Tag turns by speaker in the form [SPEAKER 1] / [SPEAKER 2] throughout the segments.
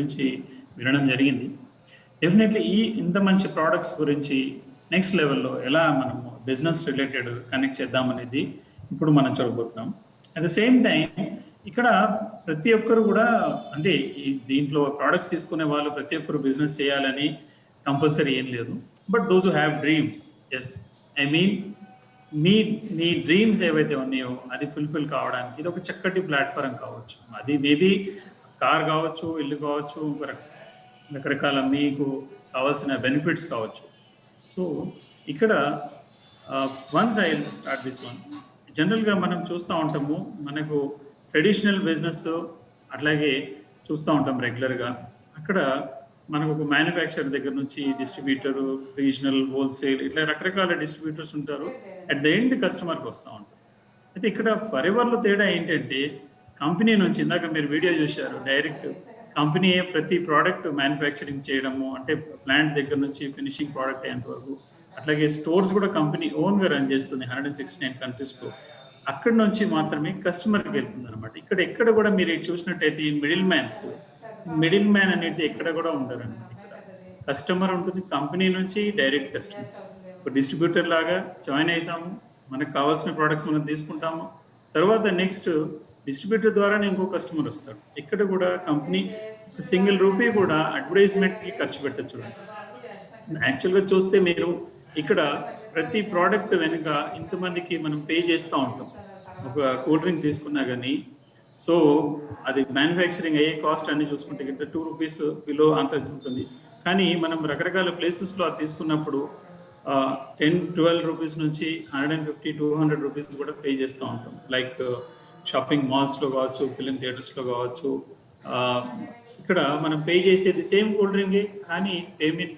[SPEAKER 1] గురించి వినడం జరిగింది. డెఫినెట్లీ ఇంత మంచి ప్రోడక్ట్స్ గురించి నెక్స్ట్ లెవెల్లో ఎలా మనము బిజినెస్ రిలేటెడ్ కనెక్ట్ చేద్దామనేది ఇప్పుడు మనం చూడబోతున్నాం. అట్ ద సేమ్ టైం ఇక్కడ ప్రతి ఒక్కరు కూడా అంటే దీంట్లో ప్రోడక్ట్స్ తీసుకునే వాళ్ళు ప్రతి ఒక్కరు బిజినెస్ చేయాలని కంపల్సరీ ఏం లేదు. But those who have dreams, yes I mean మీ డ్రీమ్స్ ఏవైతే ఉన్నాయో అది ఫుల్ఫిల్ కావడానికి ఇది ఒక చక్కటి ప్లాట్ఫారం కావచ్చు. అది మేబీ కార్ కావచ్చు, ఇల్లు కావచ్చు, రకరకాల మీకు కావాల్సిన బెనిఫిట్స్ కావచ్చు. సో ఇక్కడ once I start this one, జనరల్గా మనం చూస్తూ ఉంటాము, మనకు ట్రెడిషనల్ బిజినెస్ అట్లాగే చూస్తూ ఉంటాం రెగ్యులర్గా. అక్కడ మనకు ఒక మ్యానుఫ్యాక్చరర్ దగ్గర నుంచి డిస్ట్రిబ్యూటరు, రీజనల్, హోల్సేల్, ఇట్లా రకరకాల డిస్ట్రిబ్యూటర్స్ ఉంటారు. అట్ ద ఎండ్ కస్టమర్కి వస్తూ ఉంటారు. అయితే ఇక్కడ ఫరెవర్లో తేడా ఏంటంటే కంపెనీ నుంచి, ఇందాక మీరు వీడియో చూశారు, డైరెక్ట్ కంపెనీయే ప్రతి ప్రోడక్ట్ మ్యానుఫ్యాక్చరింగ్ చేయడము, అంటే ప్లాంట్ దగ్గర నుంచి ఫినిషింగ్ ప్రోడక్ట్ అయ్యేంత వరకు. అట్లాగే స్టోర్స్ కూడా కంపెనీ ఓన్గా రన్ చేస్తుంది 169 కంట్రీస్లో. అక్కడి నుంచి మాత్రమే కస్టమర్కి వెళ్తుంది అనమాట. ఎక్కడ కూడా మీరు చూసినట్టయితే ఈ మిడిల్ మ్యాన్ అనేది ఎక్కడ కూడా ఉండరు అనమాట. ఇక్కడ కస్టమర్ ఉంటుంది, కంపెనీ నుంచి డైరెక్ట్ కస్టమర్. ఒక డిస్ట్రిబ్యూటర్ లాగా జాయిన్ అవుతాము, మనకు కావాల్సిన ప్రోడక్ట్స్ మనం తీసుకుంటాము, తర్వాత నెక్స్ట్ డిస్ట్రిబ్యూటర్ ద్వారానే ఇంకో కస్టమర్ వస్తాడు. ఎక్కడ కూడా కంపెనీ సింగిల్ రూపీ కూడా అడ్వర్టైజ్మెంట్కి ఖర్చు పెట్టచ్చు. యాక్చువల్గా చూస్తే మీరు ఇక్కడ ప్రతి ప్రోడక్ట్ వెనుక ఇంతమందికి మనం పే చేస్తూ ఉంటాం. ఒక కూల్ డ్రింక్ తీసుకున్నా కానీ, సో అది మ్యానుఫ్యాక్చరింగ్ అయ్యే కాస్ట్ అన్ని చూసుకుంటే ఇక్కడ 2 రూపీస్ బిలో అంత ఉంటుంది. కానీ మనం రకరకాల ప్లేసెస్లో అది తీసుకున్నప్పుడు 10-12 రూపీస్ నుంచి 150-200 రూపీస్ కూడా పే చేస్తూ ఉంటాం. లైక్ షాపింగ్ మాల్స్లో కావచ్చు, ఫిలిం థియేటర్స్లో కావచ్చు. ఇక్కడ మనం పే చేసేది సేమ్ కూల్ డ్రింకే, కానీ పేమెంట్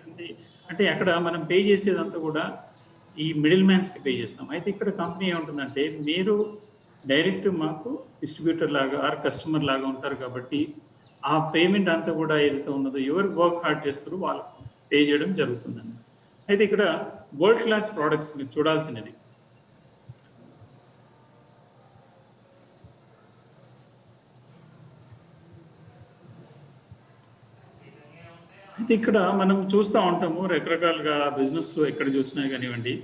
[SPEAKER 1] అంటే అక్కడ మనం పే చేసేదంతా కూడా ఈ మిడిల్ మ్యాన్స్కి పే చేస్తాం. అయితే ఇక్కడ కంపెనీ ఏముంటుందంటే మీరు డైరెక్ట్ మాకు డిస్ట్రిబ్యూటర్ లాగా ఆర్ కస్టమర్ లాగా ఉంటారు కాబట్టి ఆ పేమెంట్ అంతా కూడా ఏదైతే ఉన్నదో ఎవరు వర్క్ హార్డ్ చేస్తారో వాళ్ళు పే చేయడం జరుగుతుందండి. అయితే ఇక్కడ వరల్డ్ క్లాస్ ప్రోడక్ట్స్ మీరు చూడాల్సినది. అయితే ఇక్కడ మనం చూస్తూ ఉంటాము రకరకాలుగా బిజినెస్లో ఎక్కడ చూసినా కానివ్వండి,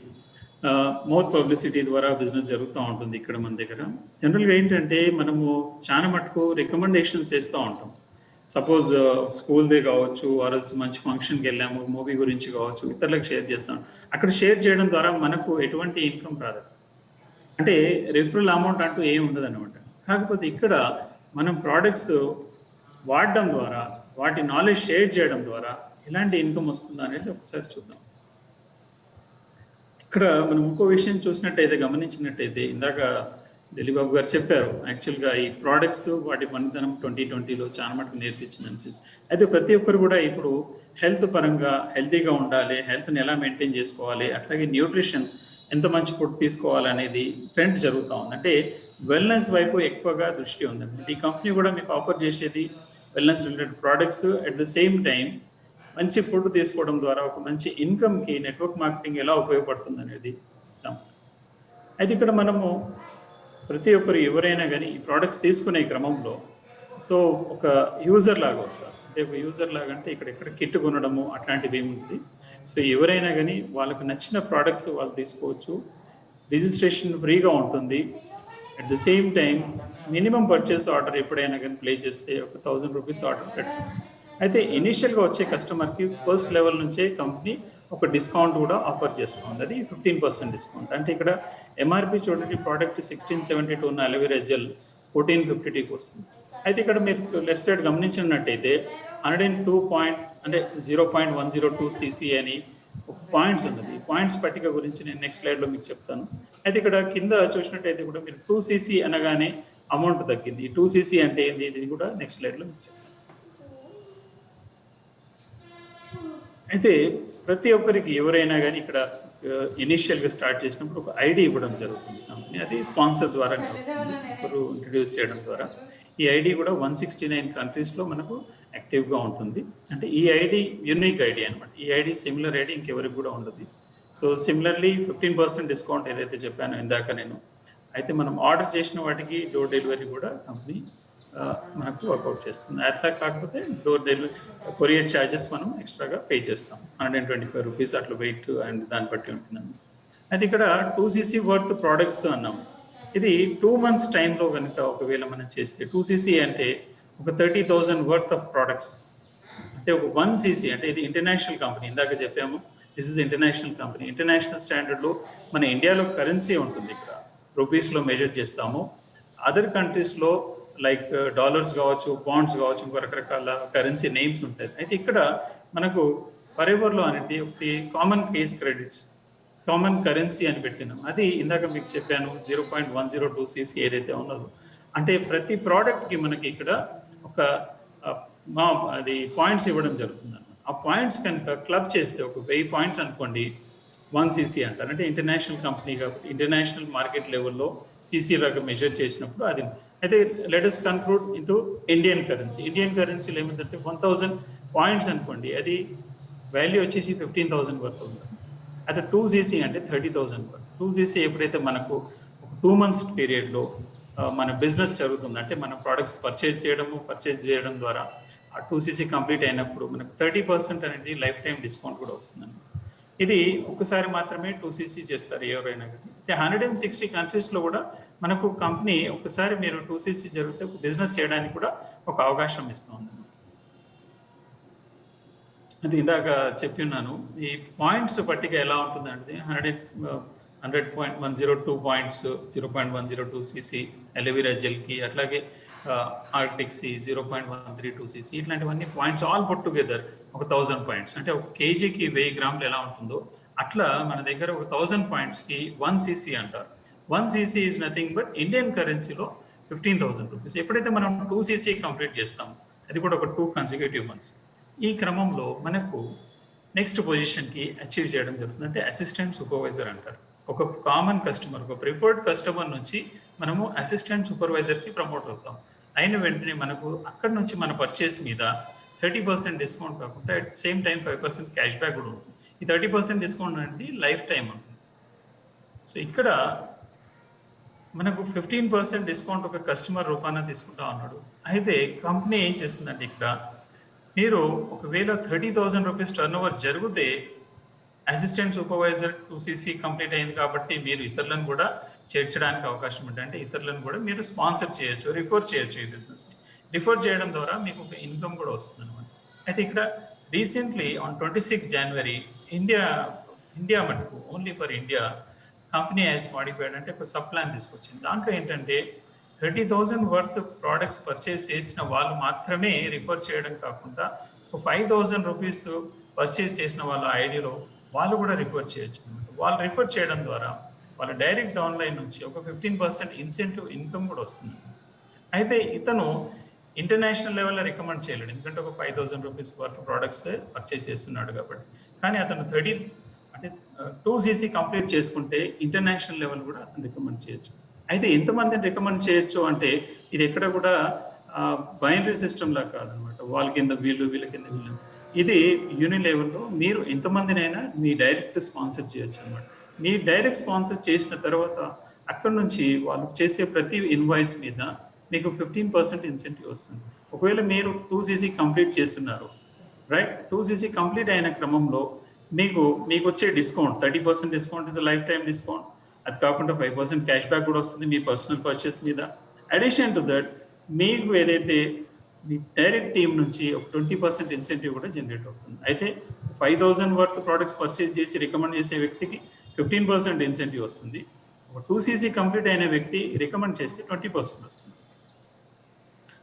[SPEAKER 1] మౌత్ పబ్లిసిటీ ద్వారా బిజినెస్ జరుగుతూ ఉంటుంది. ఇక్కడ మన దగ్గర జనరల్గా ఏంటంటే మనము చాలా మటుకు రికమెండేషన్స్ చేస్తూ ఉంటాం. సపోజ్ స్కూల్దే కావచ్చు, ఆర్ఎల్స్ మంచి ఫంక్షన్కి వెళ్ళాము, మూవీ గురించి కావచ్చు, ఇతరులకు షేర్ చేస్తాం. అక్కడ షేర్ చేయడం ద్వారా మనకు ఎటువంటి ఇన్కమ్ రాదు, అంటే రిఫరల్ అమౌంట్ అంటూ ఏమి ఉండదు అనమాట. కాకపోతే ఇక్కడ మనం ప్రోడక్ట్స్ వాడడం ద్వారా, వాటి నాలెడ్జ్ షేర్ చేయడం ద్వారా ఎలాంటి ఇన్కమ్ వస్తుందో అనేది ఒకసారి చూద్దాం. ఇక్కడ మనం ఇంకో విషయం చూసినట్టయితే, గమనించినట్టయితే, ఇందాక ఢిల్లీబాబు గారు చెప్పారు, యాక్చువల్గా ఈ ప్రోడక్ట్స్ వాటి పనితనం 2020లో చాలా మటుకు నేర్పించింది అనిపిస్తుంది. అయితే ప్రతి ఒక్కరు కూడా ఇప్పుడు హెల్త్ పరంగా హెల్తీగా ఉండాలి, హెల్త్ని ఎలా మెయింటైన్ చేసుకోవాలి, అట్లాగే న్యూట్రిషన్ ఎంత మంచి ఫుడ్ తీసుకోవాలి అనేది ట్రెండ్ జరుగుతూ ఉంది. అంటే వెల్నెస్ వైపు ఎక్కువగా దృష్టి ఉందన్నమాట. ఈ కంపెనీ కూడా మీకు ఆఫర్ చేసేది wellness related products. At the same time మంచి ఫుడ్ తీసుకోవడం ద్వారా ఒక మంచి ఇన్కమ్కి నెట్వర్క్ మార్కెటింగ్ ఎలా ఉపయోగపడుతుంది అనేది ఎగ్జాంపుల్. అయితే ఇక్కడ మనము ప్రతి ఒక్కరు ఎవరైనా కానీ ఈ ప్రోడక్ట్స్ తీసుకునే క్రమంలో సో ఒక యూజర్ లాగా వస్తారు. అంటే ఒక యూజర్ లాగా అంటే ఇక్కడ కిట్ కొనడము అట్లాంటివి ఏముంటుంది. సో ఎవరైనా కానీ వాళ్ళకు నచ్చిన ప్రోడక్ట్స్ వాళ్ళు తీసుకోవచ్చు. రిజిస్ట్రేషన్ ఫ్రీగా ఉంటుంది. At the same time minimum purchase order ఎప్పుడైనా కానీ ప్లే చేస్తే ఒక 1000 రూపీస్ ఆర్డర్ పెట్టుకుంటాం. అయితే ఇనిషియల్గా వచ్చే కస్టమర్కి ఫస్ట్ లెవెల్ నుంచే కంపెనీ ఒక డిస్కౌంట్ కూడా ఆఫర్ చేస్తుంది. అది 15% డిస్కౌంట్. అంటే ఇక్కడ ఎంఆర్పి చూడండి, ప్రోడక్ట్ 1672 ఉన్న అలోవెరా జెల్ 1452కి వస్తుంది. అయితే ఇక్కడ మీరు లెఫ్ట్ సైడ్ గమనించినట్టయితే 102 అంటే 0.102 cc అని ఒక పాయింట్స్ ఉన్నది. పాయింట్స్ పట్టిక గురించి నేను నెక్స్ట్ స్లైడ్లో మీకు చెప్తాను. అయితే ఇక్కడ కింద చూసినట్టయితే కూడా మీరు 2 cc అనగానే అమౌంట్ తగ్గింది. 2 cc అంటే ఏంది, ఇది కూడా నెక్స్ట్ స్లైడ్లో మీకు చెప్తాను. అయితే ప్రతి ఒక్కరికి ఎవరైనా కానీ ఇక్కడ ఇనిషియల్గా స్టార్ట్ చేసినప్పుడు ఒక ఐడి ఇవ్వడం జరుగుతుంది కంపెనీ. అది స్పాన్సర్ ద్వారానే వస్తుంది, ఒకరు ఇంట్రడ్యూస్ చేయడం ద్వారా. ఈ ఐడి కూడా 169 కంట్రీస్లో మనకు యాక్టివ్గా ఉంటుంది. అంటే ఈ ఐడి యూనిక్ ఐడి అనమాట. ఈ ఐడి సిమిలర్ ఐడి ఇంకెవరికి కూడా ఉండదు. సో సిమిలర్లీ 15% డిస్కౌంట్ ఏదైతే చెప్పానో ఇందాక నేను, అయితే మనం ఆర్డర్ చేసిన వాటికి డోర్ డెలివరీ కూడా కంపెనీ మనకు వర్కౌట్ చేస్తుంది. అట్లా కాకపోతే డోర్ డెలివరీ కొరియర్ ఛార్జెస్ మనం ఎక్స్ట్రాగా పే చేస్తాం. 125 రూపీస్ అట్లా వెయిట్ అండ్ దాన్ని బట్టి ఉంటుందండి. అయితే ఇక్కడ 2cc వర్త్ ప్రోడక్ట్స్ అన్నాం. ఇది 2 months టైంలో కనుక ఒకవేళ మనం చేస్తే 2cc అంటే ఒక 30,000 వర్త్ ఆఫ్ ప్రోడక్ట్స్. అంటే ఒక 1cc అంటే ఇది ఇంటర్నేషనల్ కంపెనీ. ఇందాక చెప్పాము this is international company. International స్టాండర్డ్లో మన ఇండియాలో కరెన్సీ ఉంటుంది, ఇక్కడ రూపీస్లో మెజర్ చేస్తాము. అదర్ కంట్రీస్లో లైక్ డాలర్స్ కావచ్చు, బాండ్స్ కావచ్చు, ఇంకో రకరకాల కరెన్సీ నేమ్స్ ఉంటాయి. అయితే ఇక్కడ మనకు ఫరెవర్లో అనేది ఒకటి common case credits, common currency అని పెట్టినాం. అది ఇందాక మీకు చెప్పాను 0.102cc ఏదైతే ఉన్నదో, అంటే ప్రతి ప్రోడక్ట్కి మనకి ఇక్కడ ఒక అది పాయింట్స్ ఇవ్వడం జరుగుతుంది అన్నమాట. ఆ పాయింట్స్ కనుక క్లబ్ చేస్తే ఒక 1000 పాయింట్స్ అనుకోండి 1cc అంటారు. అంటే ఇంటర్నేషనల్ కంపెనీ కాబట్టి ఇంటర్నేషనల్ మార్కెట్ లెవెల్లో సిసి లాగా మెజర్ చేసినప్పుడు అది. అయితే let us conclude into Indian currency. Indian కరెన్సీలో ఏమిటంటే 1000 పాయింట్స్ అనుకోండి, అది వాల్యూ వచ్చేసి 15,000 వర్త్ ఉంది. అయితే 2cc అంటే 30,000 వర్త్. 2cc ఎప్పుడైతే మనకు ఒక 2 months పీరియడ్లో మన బిజినెస్ జరుగుతుంది, అంటే మన ప్రోడక్ట్స్ పర్చేజ్ చేయడం ద్వారా ఆ 2cc కంప్లీట్ అయినప్పుడు మనకు 30% అనేది లైఫ్ టైం డిస్కౌంట్ కూడా వస్తుందండి. ఇది ఒకసారి మాత్రమే 2cc చేస్తారు ఎవరైనా కానీ. 160 కంట్రీస్లో కూడా మనకు కంపెనీ ఒకసారి మీరు 2cc జరిగితే బిజినెస్ చేయడానికి కూడా ఒక అవకాశం ఇస్తుంది. అది ఇందాక చెప్పి ఉన్నాను. ఈ పాయింట్స్ పట్టిక ఎలా ఉంటుందంటే 100.102 పాయింట్స్, 0.102cc ఎలివిరా జెల్కి, అట్లాగే ఆర్టిక్ సి 0.132cc, ఇట్లాంటివన్నీ పాయింట్స్ ఆల్ పుట్ టుగెదర్ ఒక 1000 పాయింట్స్. అంటే ఒక కేజీకి 1000 గ్రాములు ఎలా ఉంటుందో అట్లా మన దగ్గర ఒక 1000 పాయింట్స్కి 1cc అంటారు. 1cc is nothing but Indian కరెన్సీలో 15,000 రూపీస్. ఎప్పుడైతే మనం 2cc కంప్లీట్ చేస్తాం, అది కూడా ఒక 2 consecutive months, ఈ క్రమంలో మనకు నెక్స్ట్ పొజిషన్కి అచీవ్ చేయడం జరుగుతుంది. అంటే అసిస్టెంట్ సూపర్వైజర్ అంటారు. ఒక కామన్ కస్టమర్, ఒక ప్రిఫర్డ్ కస్టమర్ నుంచి మనము అసిస్టెంట్ సూపర్వైజర్కి ప్రమోట్ అవుతాం. అయిన వెంటనే మనకు అక్కడ నుంచి మన పర్చేస్ మీద 30% డిస్కౌంట్ కాకుండా at same time 5% cash back కూడా ఉంటుంది. ఈ 30% డిస్కౌంట్ అనేది లైఫ్ టైం ఉంటుంది. సో ఇక్కడ మనకు 15% డిస్కౌంట్ ఒక కస్టమర్ రూపాన తీసుకుంటా ఉన్నాడు. అయితే కంపెనీ ఏం చేస్తుందంటే ఇక్కడ మీరు ఒకవేళ 30,000 రూపీస్ టర్న్ ఓవర్ జరిగితే అసిస్టెంట్ సూపర్వైజర్ 2cc కంప్లీట్ అయింది కాబట్టి మీరు ఇతరులను కూడా చేర్చడానికి అవకాశం ఉంటుంది. అంటే ఇతరులను కూడా మీరు స్పాన్సర్ చేయొచ్చు, రిఫర్ చేయొచ్చు. ఈ బిజినెస్ని రిఫర్ చేయడం ద్వారా మీకు ఒక ఇన్కమ్ కూడా వస్తుంది అనమాట. అయితే ఇక్కడ రీసెంట్లీ ఆన్ 26 January ఇండియా మటుకు only for India company as modified అంటే ఒక సబ్ ప్లాన్ తీసుకొచ్చింది. దాంట్లో ఏంటంటే 30,000 వర్త్ ప్రోడక్ట్స్ పర్చేస్ చేసిన వాళ్ళు మాత్రమే రిఫర్ చేయడం కాకుండా 5,000 రూపీస్ పర్చేస్ చేసిన వాళ్ళ ఐడిలో వాళ్ళు కూడా రిఫర్ చేయొచ్చు. వాళ్ళు రిఫర్ చేయడం ద్వారా వాళ్ళ డైరెక్ట్ ఆన్లైన్ నుంచి ఒక 15% ఇన్సెంటివ్ ఇన్కమ్ కూడా వస్తుంది. అయితే ఇతను ఇంటర్నేషనల్ లెవెల్లో రికమెండ్ చేయలేడు, ఎందుకంటే ఒక 5,000 రూపీస్ వర్త్ ప్రోడక్ట్స్ పర్చేస్ చేస్తున్నాడు కాబట్టి. కానీ అతను 2cc కంప్లీట్ చేసుకుంటే ఇంటర్నేషనల్ లెవెల్ కూడా అతను రికమెండ్ చేయొచ్చు. అయితే ఎంతమందిని రికమెండ్ చేయొచ్చు అంటే ఇది ఎక్కడ కూడా బైనరీ సిస్టమ్ లాగా కాదనమాట. వాళ్ళ కింద వీళ్ళ కింద వీళ్ళు. ఇది యూనియన్ లెవెల్లో మీరు ఎంతమందినైనా మీ డైరెక్ట్ స్పాన్సర్ చేయొచ్చు అనమాట. మీ డైరెక్ట్ స్పాన్సర్ చేసిన తర్వాత అక్కడ నుంచి వాళ్ళు చేసే ప్రతి ఇన్వాయిస్ మీద మీకు 15% ఇన్సెంటివ్ వస్తుంది. ఒకవేళ మీరు 2cc కంప్లీట్ చేస్తున్నారు, రైట్, 2cc కంప్లీట్ అయిన క్రమంలో మీకు వచ్చే discount 30% discount is life time discount. అది కాకుండా 5% క్యాష్ బ్యాక్ కూడా వస్తుంది మీ పర్సనల్ పర్చేస్ మీద. అడిషన్ టు దట్ మీకు ఏదైతే మీ డైరెక్ట్ టీమ్ నుంచి ఒక 20% ఇన్సెంటివ్ కూడా జనరేట్ అవుతుంది. అయితే 5,000 వర్త్ ప్రోడక్ట్స్ పర్చేస్ చేసి రికమెండ్ చేసే వ్యక్తికి 15% ఇన్సెంటివ్ వస్తుంది. ఒక 2cc కంప్లీట్ అయిన వ్యక్తి రికమెండ్ చేస్తే 20% వస్తుంది.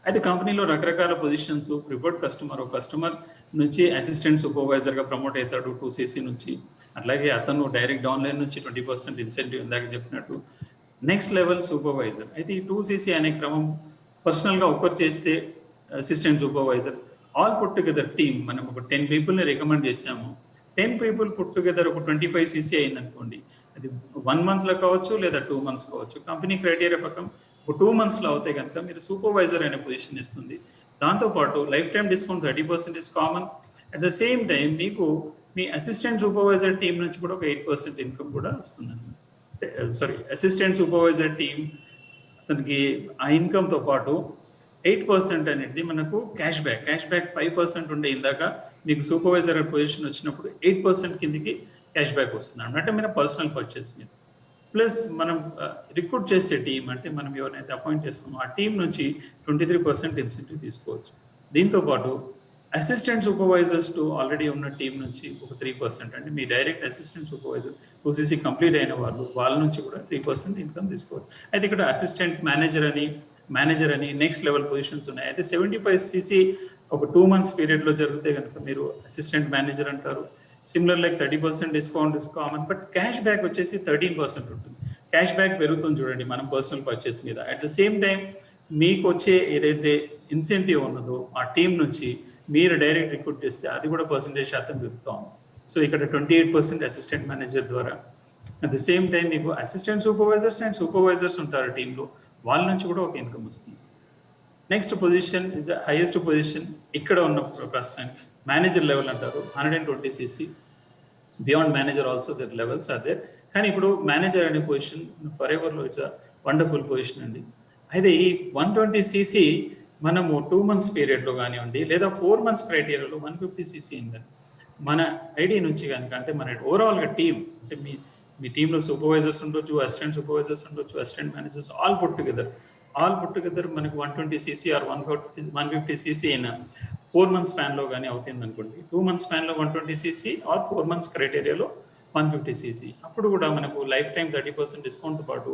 [SPEAKER 1] అయితే కంపెనీలో రకరకాల పొజిషన్స్, ప్రిఫర్డ్ కస్టమర్ నుంచి అసిస్టెంట్ సూపర్వైజర్గా ప్రమోట్ అవుతాడు 2cc నుంచి. అట్లాగే అతను డైరెక్ట్ ఆన్లైన్ నుంచి 20% ఇన్సెంటివ్ ఇందాక చెప్పినట్టు. Next level supervisor. అయితే ఈ 2cc అనే క్రమం పర్సనల్గా ఒకరు చేస్తే assistant supervisor, all put together team మనం ఒక 10 పీపుల్ని రికమెండ్ చేసాము. 10 పీపుల్ పుట్ టుగెదర్ ఒక 25cc అయింది అనుకోండి. అది 1 monthలో కావచ్చు లేదా 2 months కావచ్చు. కంపెనీ క్రైటీరియా ప్రకారం ఒక 2 monthsలో అవుతే కనుక మీరు సూపర్వైజర్ అనే పొజిషన్ ఇస్తుంది. దాంతోపాటు life time discount 30% is common. At the same time మీకు మీ అసిస్టెంట్ సూపర్వైజర్ టీం నుంచి కూడా ఒక 8% ఇన్కమ్ కూడా వస్తుందండి. అసిస్టెంట్ సూపర్వైజర్ టీం అతనికి ఆ ఇన్కమ్తో పాటు 8% అనేది మనకు క్యాష్ బ్యాక్ 5% ఉండే ఇందాక మీకు సూపర్వైజర్ పొజిషన్ వచ్చినప్పుడు 8% కిందికి క్యాష్ బ్యాక్ వస్తుంది అంటే మన పర్సనల్ పర్చేస్ మీద. ప్లస్ మనం రిక్రూట్ చేసే టీం అంటే మనం ఎవరైతే అపాయింట్ చేస్తామో ఆ టీం నుంచి 23% ఇన్సెంటివ్ తీసుకోవచ్చు. దీంతో పాటు అసిస్టెంట్ సూపర్వైజర్స్ టు ఆల్రెడీ ఉన్న టీం నుంచి ఒక 3% అంటే మీ direct assistant supervisor 2cc complete అయిన వాళ్ళ నుంచి కూడా 3% ఇన్కమ్ తీసుకోవచ్చు. అయితే ఇక్కడ అసిస్టెంట్ మేనేజర్ అని నెక్స్ట్ లెవెల్ పొజిషన్స్ ఉన్నాయి. అయితే 75cc ఒక 2 months పీరియడ్లో జరిగితే కనుక మీరు అసిస్టెంట్ మేనేజర్ అంటారు. Similar like 30% discount is common, but cash back వచ్చేసి 13% ఉంటుంది. క్యాష్ బ్యాక్ పెరుగుతుంది చూడండి మనం పర్సనల్ పర్చేస్ మీద. అట్ ద సేమ్ టైం మీకు వచ్చే ఏదైతే ఇన్సెంటివ్ ఉన్నదో ఆ టీం నుంచి మీరు డైరెక్ట్ రిక్రూట్ చేస్తే అది కూడా పర్సంటేజ్ శాతం పెరుగుతాం. సో ఇక్కడ 28% అసిస్టెంట్ మేనేజర్ ద్వారా. అట్ ద సేమ్ టైం మీకు అసిస్టెంట్ సూపర్వైజర్స్ ఉంటారు టీంలో, వాళ్ళ నుంచి కూడా ఒక ఇన్కమ్ వస్తుంది. Next position is the highest position ఇక్కడ ఉన్న ప్రస్తుతానికి మేనేజర్ లెవెల్ అంటారు. 120cc beyond manager also other levels are there. కానీ ఇప్పుడు మేనేజర్ అనే పొజిషన్ ఫర్ ఎవర్లో ఇట్స్ అ వండర్ఫుల్ పొజిషన్ అండి. అయితే ఈ 120cc మనము 2 months పీరియడ్లో కానివ్వండి లేదా 4 months క్రైటీరియాలో 150cc అయిందండి మన ఐడి నుంచి కనుక. అంటే మన ఓవరాల్గా టీం అంటే మీ టీంలో సూపర్వైజర్స్ ఉండొచ్చు, అసిస్టెంట్ సూపర్వైజర్స్ ఉండొచ్చు, assistant managers all put together మనకు 120cc ఆర్ 150cc అయిన 4 months స్పాన్లో కానీ అవుతుంది అనుకోండి. 2 months స్పాన్లో 120cc ఆర్ 4 months క్రైటీరియాలో 150cc. అప్పుడు కూడా మనకు లైఫ్ టైం 30% డిస్కౌంట్తో పాటు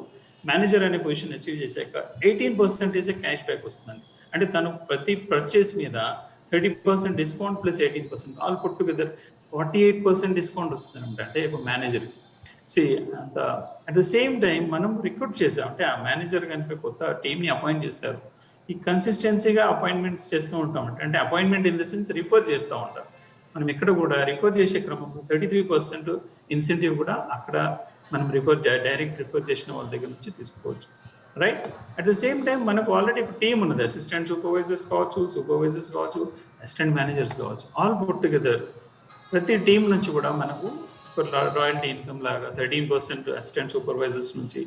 [SPEAKER 1] మేనేజర్ అనే పొజిషన్ అచీవ్ చేశాక 18% క్యాష్ బ్యాక్ వస్తుందండి. అంటే తను ప్రతి పర్చేస్ మీద 30% discount plus 18% all put together 48% discount వస్తుంది అనమాట. అంటే ఒక మేనేజర్కి అంత. అట్ ద సేమ్ టైం మనం రిక్రూట్ చేసాం అంటే ఆ మేనేజర్ కనుక కొత్త టీమ్ని అపాయింట్ చేస్తారు. ఈ కన్సిస్టెన్సీగా అపాయింట్మెంట్స్ చేస్తూ ఉంటాం. అంటే appointment in the sense refer చేస్తూ ఉంటాం. మనం ఇక్కడ కూడా రిఫర్ చేసే క్రమంలో 33% ఇన్సెంటివ్ కూడా అక్కడ మనం డైరెక్ట్ రిఫర్ చేసిన వాళ్ళ దగ్గర నుంచి తీసుకోవచ్చు, right. At the same time మనకు ఆల్రెడీ టీమ్ ఉన్నది. అసిస్టెంట్ సూపర్వైజర్స్ కావచ్చు, అసిస్టెంట్ మేనేజర్స్ కావచ్చు, ఆల్ పుట్ టుగెదర్ ప్రతి టీం నుంచి కూడా మనకు రాయల్టీ ఇన్కమ్ లాగా 13% అసిస్టెంట్ సూపర్వైజర్స్ నుంచి,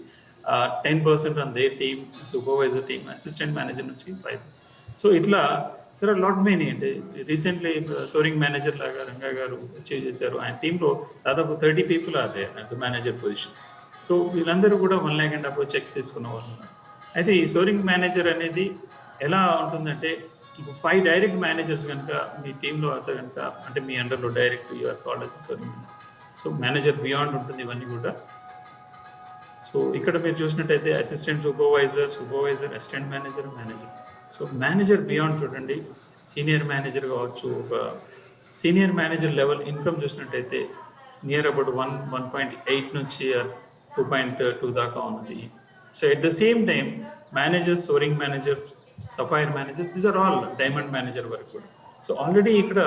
[SPEAKER 1] 10% on they team, supervisor team, assistant manager నుంచి 5%. సో ఇట్లా దర్ ఆర్ లాట్ మెనీ. అంటే రీసెంట్లీ సోరింగ్ మేనేజర్ లాగా రంగా గారు అచీవ్ చేశారు. ఆయన టీంలో దాదాపు 30 people are there as manager positions. So వీళ్ళందరూ కూడా 1 lakh and above చెక్స్ తీసుకున్న వాళ్ళు ఉన్నారు. అయితే ఈ సోరింగ్ మేనేజర్ అనేది ఎలా ఉంటుందంటే 5 డైరెక్ట్ మేనేజర్స్ కనుక మీ టీంలో అయితే కనుక అంటే మీ అండర్లో direct you are called as soaring manager. So manager beyond ఉంటుంది ఇవన్నీ కూడా. సో ఇక్కడ మీరు చూసినట్టయితే assistant supervisor, assistant manager. So manager beyond చూడండి, సీనియర్ మేనేజర్ కావచ్చు. ఒక సీనియర్ మేనేజర్ లెవెల్ ఇన్కమ్ చూసినట్టయితే నియర్ అబౌట్ 1.8 నుంచి 2.2 దాకా ఉన్నది. So at the same time manager, soaring manager, sapphire manager, these are all diamond manager వరకు కూడా. సో ఆల్రెడీ ఇక్కడ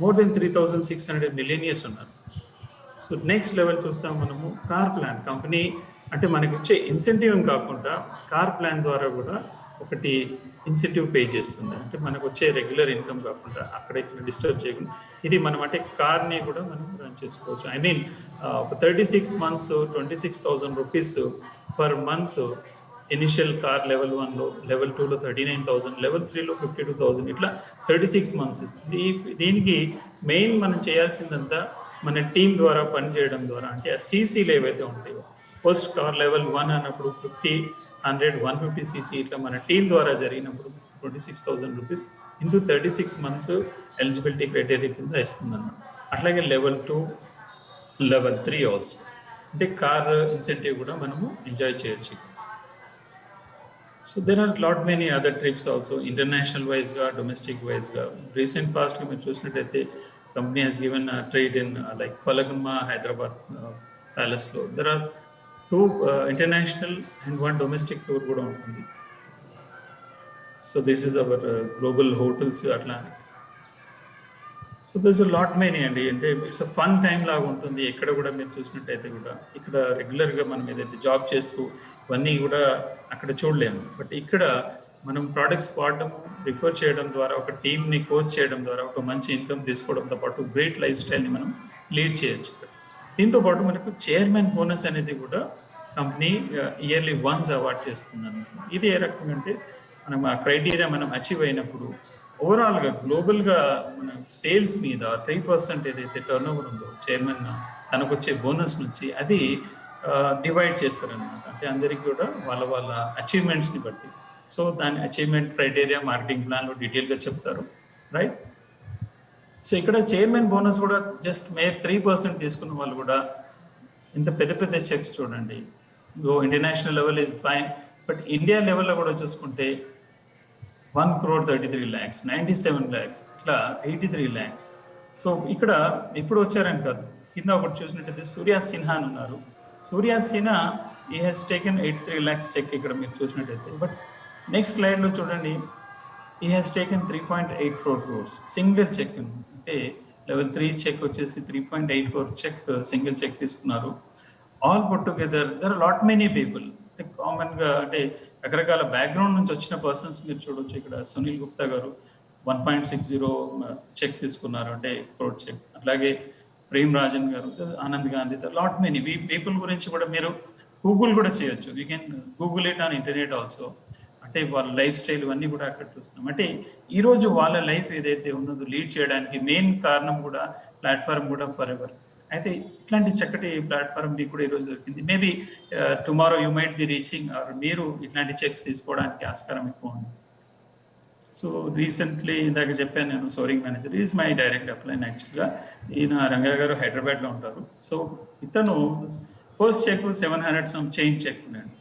[SPEAKER 1] మోర్ దెన్ 3,600 మిలియనియర్స్ ఉన్నారు. సో నెక్స్ట్ లెవెల్ చూస్తాం మనము కార్ ప్లాన్ కంపెనీ. అంటే మనకి వచ్చే ఇన్సెంటివ్ కాకుండా కార్ ప్లాన్ ద్వారా కూడా ఒకటి ఇన్సెంటివ్ పే చేస్తుంది. అంటే మనకు వచ్చే రెగ్యులర్ ఇన్కమ్ కాకుండా అక్కడ ఇక్కడ డిస్టర్బ్ చేయకుండా ఇది మనం అంటే కార్ని కూడా మనం రన్ చేసుకోవచ్చు. ఐ మీన్ ఒక 36 months 26,000 rupees per month initial car level 1లో, లెవెల్ 2లో 39,000, లెవెల్ 3లో 52,000, ఇట్లా 36 months ఇస్తుంది. దీనికి మెయిన్ మనం చేయాల్సిందంతా మన టీం ద్వారా పనిచేయడం ద్వారా. అంటే ఆ సీసీలు ఏవైతే ఉంటాయో ఫస్ట్ కార్ లెవెల్ 1 అన్నప్పుడు 50, 100, 150cc ఇట్లా మన టీం ద్వారా జరిగినప్పుడు 26,000 rupees into 36 months eligibility criteria కింద ఇస్తుంది అన్నమాట. అట్లాగే లెవెల్ 2, లెవెల్ 3 ఆల్సో అంటే కార్ ఇన్సెంటివ్ కూడా మనము ఎంజాయ్ చేయొచ్చు. So there are lot many other trips also international వైజ్గా, డొమెస్టిక్ వైజ్గా. రీసెంట్ పాస్ట్గా మీరు చూసినట్టయితే company has given tried in like Falaknuma Hyderabad ప్యాలెస్లో. There are 2 international and 1 domestic tour కూడా ఉంటుంది. So this is our global hotels అట్లా. So this a lot many అండి. అంటే ఇట్స్ అ ఫన్ టైం లాగా ఉంటుంది. ఎక్కడ కూడా మీరు చూసినట్టయితే కూడా ఇక్కడ రెగ్యులర్గా మనం ఏదైతే జాబ్ చేస్తూ ఇవన్నీ కూడా అక్కడ చూడలేము. బట్ ఇక్కడ మనం ప్రోడక్ట్స్ వాడడం, రిఫర్ చేయడం ద్వారా, ఒక టీమ్ని కోచ్ చేయడం ద్వారా ఒక మంచి ఇన్కమ్ తీసుకోవడంతో పాటు గ్రేట్ లైఫ్ స్టైల్ని మనం లీడ్ చేయొచ్చు. దీంతో పాటు మనకు చైర్మన్ బోనస్ అనేది కూడా కంపెనీ ఇయర్లీ వన్స్ అవార్డ్ చేస్తుంది అన్నమాట. ఇది ఏ రకంగా అంటే మనం ఆ క్రైటీరియా మనం అచీవ్ అయినప్పుడు ఓవరాల్గా గ్లోబల్గా మన సేల్స్ మీద 3% ఏదైతే టర్న్ ఓవర్ ఉందో చైర్మన్ తనకు వచ్చే బోనస్ నుంచి అది డివైడ్ చేస్తారనమాట. అంటే అందరికీ కూడా వాళ్ళ వాళ్ళ అచీవ్మెంట్స్ని బట్టి. సో దాని అచీవ్మెంట్ క్రైటీరియా మార్కెటింగ్ ప్లాన్లో డీటెయిల్గా చెప్తారు, రైట్? సో ఇక్కడ చైర్మన్ బోనస్ కూడా జస్ట్ మేర్ 3% తీసుకున్న వాళ్ళు కూడా ఇంత పెద్ద పెద్ద చెక్స్ చూడండి. International level is fine, but India లెవెల్లో కూడా చూసుకుంటే 1,33 lakhs, 97 lakhs, ఇట్లా 83 lakhs. సో ఇక్కడ ఇప్పుడు వచ్చారని కాదు, కింద ఒకటి చూసినట్టయితే సూర్య సిన్హా అని ఉన్నారు. సూర్య సిన్హా ఈ హ్యాస్ టేకెన్ 83 lakhs చెక్ ఇక్కడ మీరు చూసినట్టయితే. బట్ నెక్స్ట్ స్లైడ్లో చూడండి, ఈ has taken 3.84 crores single check. అంటే లెవెల్ 3 చెక్ వచ్చేసి 3.84 చెక్ సింగిల్ చెక్ తీసుకున్నారు. All put together there lot many people, అంటే కామన్గా అంటే రకరకాల బ్యాక్గ్రౌండ్ నుంచి వచ్చిన పర్సన్స్ మీరు చూడొచ్చు. ఇక్కడ సునీల్ గుప్తా గారు 1.60 చెక్ తీసుకున్నారు, అంటే క్రోడ్ చెక్. అట్లాగే ప్రేమ్ రాజన్ గారు, Anand Gandhi, lot many people గురించి కూడా మీరు గూగుల్ కూడా చేయొచ్చు. You can Google it on internet also. అంటే వాళ్ళ లైఫ్ స్టైల్ ఇవన్నీ కూడా అక్కడ చూస్తాం. అంటే ఈరోజు వాళ్ళ లైఫ్ ఏదైతే ఉన్నదో లీడ్ చేయడానికి మెయిన్ కారణం కూడా ప్లాట్ఫామ్ కూడా ఫర్ ఎవర్. అయితే ఇట్లాంటి చక్కటి ప్లాట్ఫామ్ మీకు కూడా ఈరోజు దొరికింది. Maybe tomorrow you might be reaching, మీరు ఇట్లాంటి చెక్స్ తీసుకోవడానికి ఆస్కారం ఎక్కువ ఉంది. సో రీసెంట్లీ ఇందాక చెప్పాను నేను, soaring manager is my direct upline. యాక్చువల్గా ఈయన రంగా గారు హైదరాబాద్లో ఉంటారు. సో ఇతను first check 700 some change check ఉన్నాడు.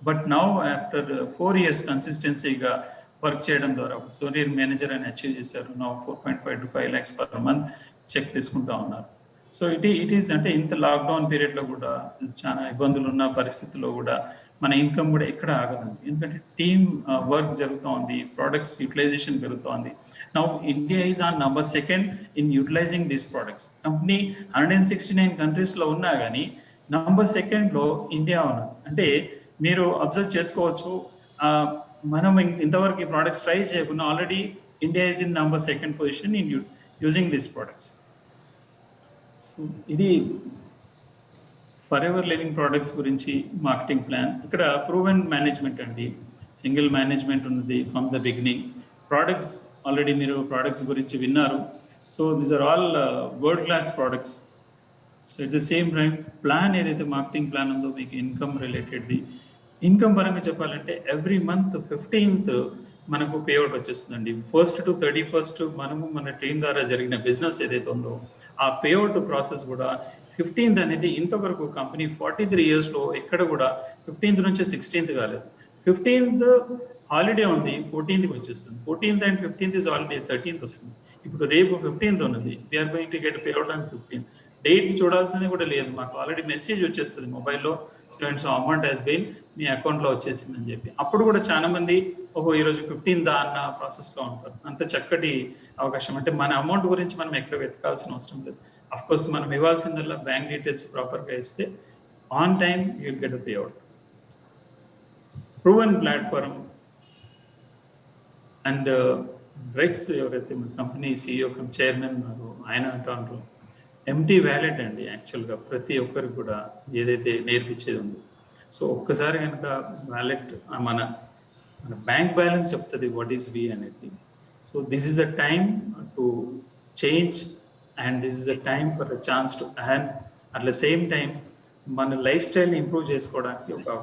[SPEAKER 1] బట్ నౌ ఆఫ్టర్ 4 years కన్సిస్టెన్సీగా వర్క్ చేయడం ద్వారా సోరియర్ మేనేజర్ అని అచీవ్ చేశారు. Now 4.5 to 5 lakhs per month check తీసుకుంటా ఉన్నారు. సో ఇట్ ఈస్ అంటే ఇంత లాక్డౌన్ పీరియడ్లో కూడా చాలా ఇబ్బందులు ఉన్న పరిస్థితుల్లో కూడా మన ఇన్కమ్ కూడా ఎక్కడ ఆగదండి. ఎందుకంటే టీమ్ వర్క్ జరుగుతూ ఉంది, ప్రోడక్ట్స్ యూటిలైజేషన్ పెరుగుతోంది. Now India is on number 2 in utilising these products. Company 169 కంట్రీస్లో ఉన్నా కానీ నంబర్ 2లో ఇండియా ఉన్నది. అంటే మీరు అబ్జర్వ్ చేసుకోవచ్చు, మనం ఇంతవరకు ఈ ప్రోడక్ట్స్ ట్రై చేయకుండా already India is in number 2 position in using these products. So ఇది ఫర్ ఎవర్ లివింగ్ ప్రోడక్ట్స్ గురించి మార్కెటింగ్ ప్లాన్. ఇక్కడ ప్రూవెన్ మేనేజ్మెంట్ అండి, సింగిల్ మేనేజ్మెంట్ ఉన్నది from the beginning. Products already మీరు ప్రోడక్ట్స్ గురించి విన్నారు. So these are all world class products. So at the same time plan ఏదైతే marketing plan ఉందో మీకు ఇన్కమ్ రిలేటెడ్ది, ఇన్కమ్ పరంగా చెప్పాలంటే ఎవ్రీ మంత్ 15th మనకు పేఅవుట్ వచ్చేస్తుందండి. 1st to 31st మనము మన టీం ద్వారా జరిగిన బిజినెస్ ఏదైతే ఉందో ఆ పేఅవుట్ ప్రాసెస్ కూడా 15th అనేది ఇంతవరకు కంపెనీ 43 yearsలో ఎక్కడ కూడా 15th నుంచి 16th కాలేదు. 15th హాలిడే ఉంది, 14th వచ్చేస్తుంది. 14th and 15th is holiday, 13th వస్తుంది. ఇప్పుడు రేపు 15th ఉన్నది, we are going to get payout on 15th. Date చూడాల్సింది కూడా లేదు, మాకు ఆల్రెడీ మెసేజ్ వచ్చేస్తుంది మొబైల్లో, సో అమౌంట్ హ్యాస్ బీన్ మీ అకౌంట్లో వచ్చేసింది అని చెప్పి. అప్పుడు కూడా చాలా మంది ఓహో ఈరోజు 15th అన్న ప్రాసెస్లో ఉంటారు. అంత చక్కటి అవకాశం. అంటే మన అమౌంట్ గురించి మనం ఎక్కడ వెతకాల్సిన అవసరం లేదు. అఫ్కోర్స్ మనం ఇవ్వాల్సిందల్లా బ్యాంక్ డీటెయిల్స్ ప్రాపర్గా ఇస్తే on time you will get a payout. Proven platform and rex ఎవరైతే మన కంపెనీ CEO చైర్మన్ ఉన్నారు ఆయన అంటారు ఎంటీ వ్యాలెట్ అండి. యాక్చువల్గా ప్రతి ఒక్కరికి కూడా ఏదైతే నేర్పించేది ఉందో, సో ఒక్కసారి కనుక వ్యాలెట్ మన బ్యాంక్ బ్యాలెన్స్ చెప్తుంది వాట్ ఈస్ వి అనేది. So this is a time to change and this is a time for a chance to earn. At the same time మన లైఫ్ స్టైల్ని ఇంప్రూవ్ చేసుకోవడానికి ఒక